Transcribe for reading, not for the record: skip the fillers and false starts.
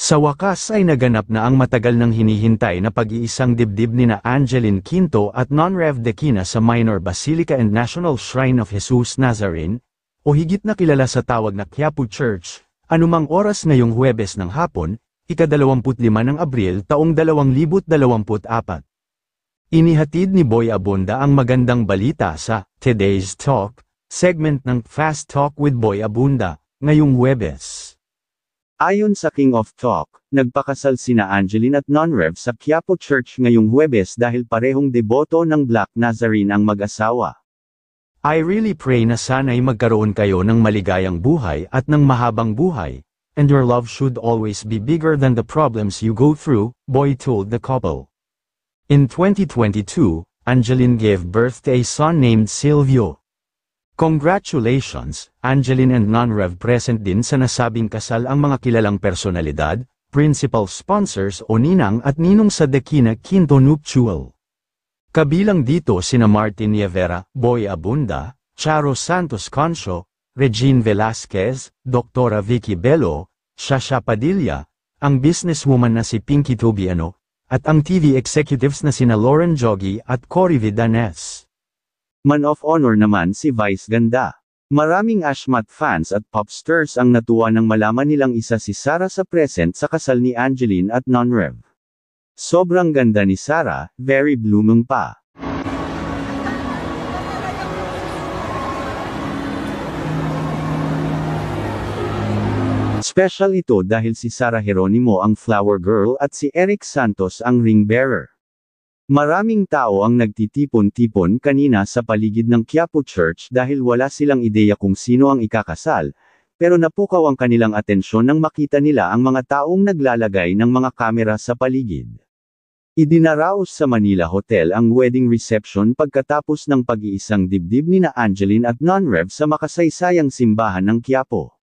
Sa wakas ay naganap na ang matagal nang hinihintay na pag-iisang dibdib nina Angeline Quinto at Non-Rev Dequina sa Minor Basilica and National Shrine of Jesus Nazarene, o higit na kilala sa tawag na Quiapo Church, anumang oras ngayong Huwebes ng hapon, ika-25 ng Abril taong 2024. Inihatid ni Boy Abunda ang magandang balita sa Today's Talk, segment ng Fast Talk with Boy Abunda, ngayong Huwebes. Ayon sa King of Talk, nagpakasal sina Angeline at Non-Rev sa Quiapo Church ngayong Huwebes dahil parehong deboto ng Black Nazarene ang mag-asawa. I really pray na sana'y magkaroon kayo ng maligayang buhay at ng mahabang buhay, and your love should always be bigger than the problems you go through, Boy told the couple. In 2022, Angeline gave birth to a son named Silvio. Congratulations, Angeline and Non-Rev. Present din sa nasabing kasal ang mga kilalang personalidad, principal sponsors o ninang at ninong sa Dequina Quinto nuptial. Kabilang dito sina Martin Nievera, Boy Abunda, Charo Santos Concho, Regine Velasquez, Dr. Vicky Bello, Shasha Padilla, ang businesswoman na si Pinky Tobiano, at ang TV executives na sina Lauren Jogi at Cory Vidanes. Man of honor naman si Vice Ganda. Maraming Ashmat fans at popstars ang natuwa nang malaman nilang isa si Sarah sa present sa kasal ni Angeline at Non-Rev. Sobrang ganda ni Sarah, very blooming pa. Special ito dahil si Sarah Geronimo ang flower girl at si Eric Santos ang ring bearer. Maraming tao ang nagtitipon-tipon kanina sa paligid ng Quiapo Church dahil wala silang ideya kung sino ang ikakasal, pero napukaw ang kanilang atensyon nang makita nila ang mga taong naglalagay ng mga kamera sa paligid. Idinaraos sa Manila Hotel ang wedding reception pagkatapos ng pag-iisang dibdib nina Angeline at Non-Rev sa makasaysayang simbahan ng Quiapo.